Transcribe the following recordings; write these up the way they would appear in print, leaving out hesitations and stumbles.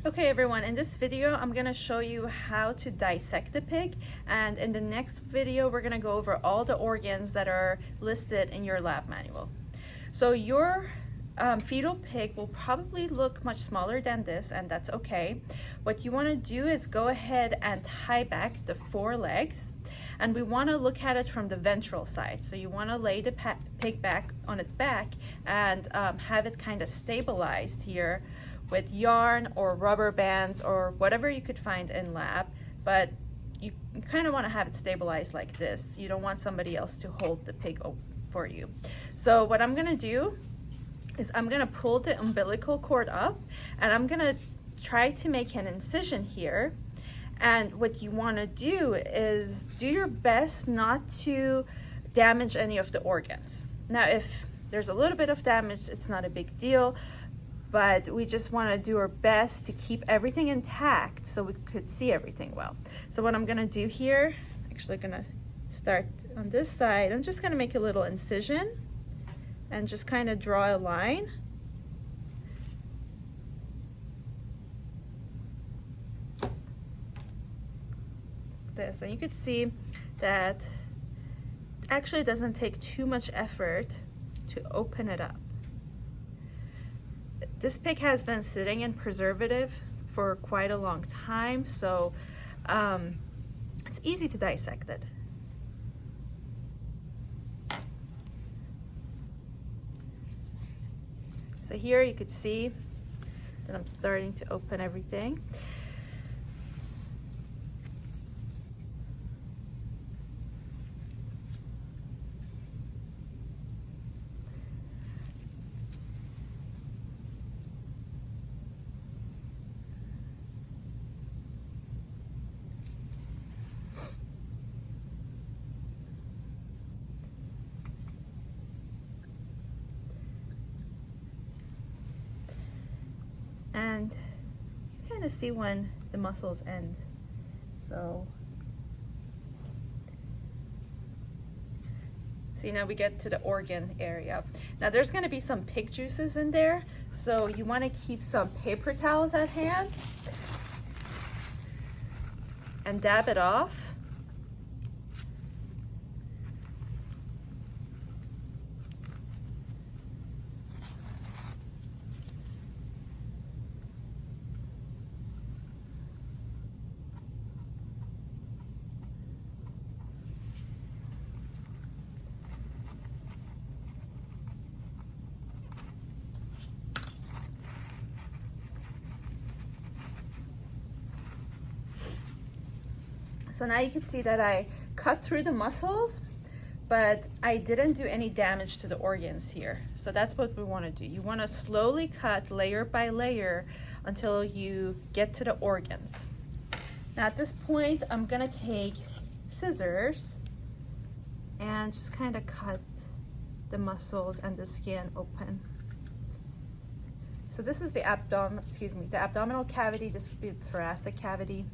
Okay everyone, in this video I'm going to show you how to dissect the pig, and in the next video we're going to go over all the organs that are listed in your lab manual. So your fetal pig will probably look much smaller than this, and that's okay. What you want to do is go ahead and tie back the forelegs, and we want to look at it from the ventral side. So you want to lay the pig back on its back and have it kind of stabilized here with yarn or rubber bands or whatever you could find in lab, but you kind of want to have it stabilized like this. You don't want somebody else to hold the pig for you. So what I'm going to do is I'm going to pull the umbilical cord up, and I'm going to try to make an incision here. And what you want to do is do your best not to damage any of the organs. Now if there's a little bit of damage, it's not a big deal, but we just want to do our best to keep everything intact so we could see everything well. So what I'm going to do here, actually going to start on this side, I'm just going to make a little incision and just kind of draw a line. This, and you could see that it actually doesn't take too much effort to open it up. This pig has been sitting in preservative for quite a long time, so it's easy to dissect it. So here you could see that I'm starting to open everything. And you kind of see when the muscles end. So see, now we get to the organ area. Now there's going to be some pig juices in there, so you want to keep some paper towels at hand and dab it off. So now you can see that I cut through the muscles, but I didn't do any damage to the organs here. So that's what we want to do. You want to slowly cut layer by layer until you get to the organs. Now at this point, I'm going to take scissors and just kind of cut the muscles and the skin open. So this is the abdominal cavity. This would be the thoracic cavity.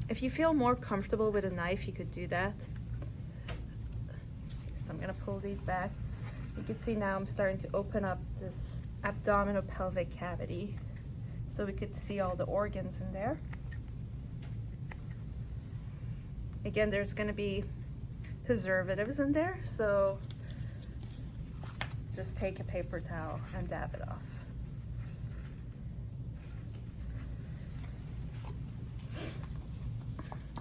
If you feel more comfortable with a knife, you could do that. So I'm going to pull these back. You can see now I'm starting to open up this abdominal pelvic cavity so we could see all the organs in there. Again, there's going to be preservatives in there, so just take a paper towel and dab it off.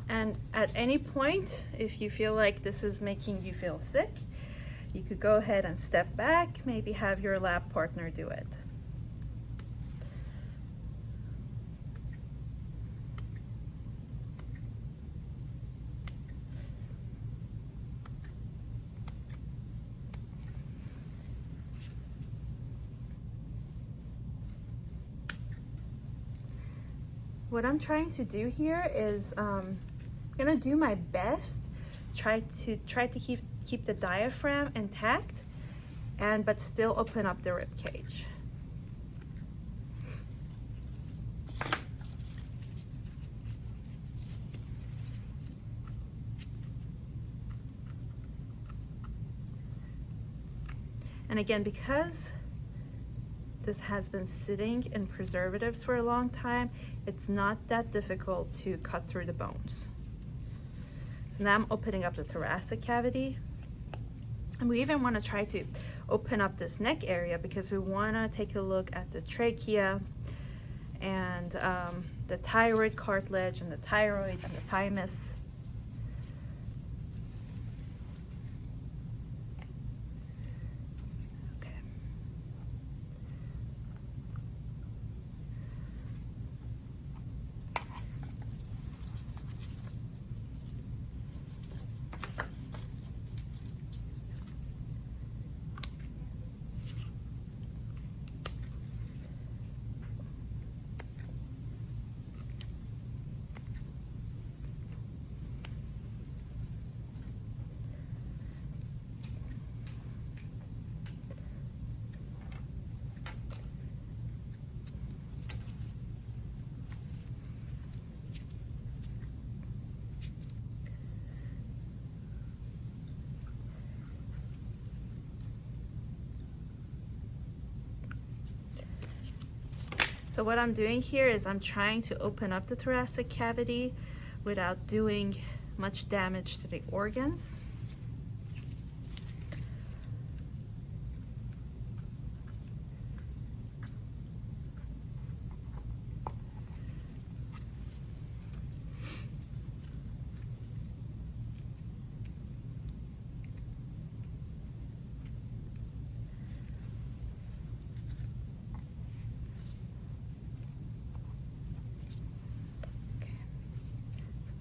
And at any point, if you feel like this is making you feel sick, you could go ahead and step back, maybe have your lab partner do it. What I'm trying to do here is I'm gonna do my best, try to keep the diaphragm intact, but still open up the rib cage. And again, because this has been sitting in preservatives for a long time, it's not that difficult to cut through the bones. So now I'm opening up the thoracic cavity. And we even want to try to open up this neck area because we want to take a look at the trachea and the thyroid cartilage and the thyroid and the thymus. So what I'm doing here is I'm trying to open up the thoracic cavity without doing much damage to the organs.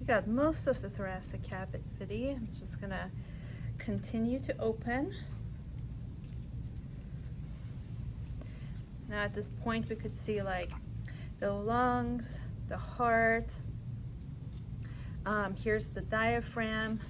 We got most of the thoracic cavity. I'm just gonna continue to open. Now at this point we could see like the lungs, the heart. Here's the diaphragm.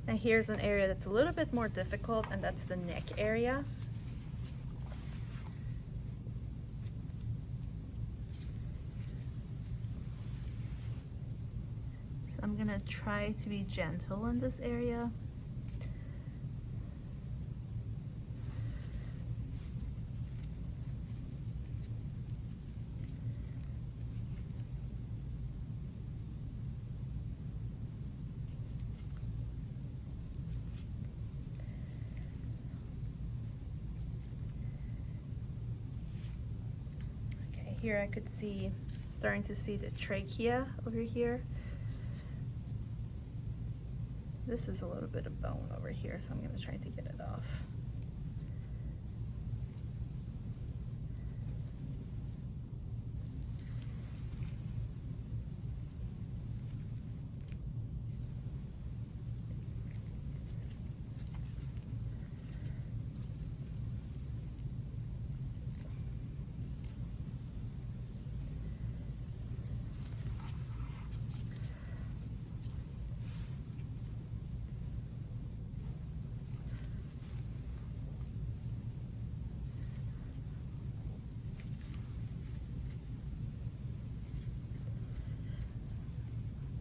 And here's an area that's a little bit more difficult, and that's the neck area. So I'm gonna try to be gentle in this area. Here I could see, starting to see the trachea over here. This is a little bit of bone over here, so I'm going to try to get it off.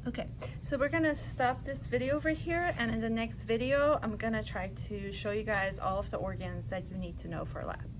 Okay, so we're gonna stop this video over here, and in the next video, I'm gonna try to show you guys all of the organs that you need to know for lab.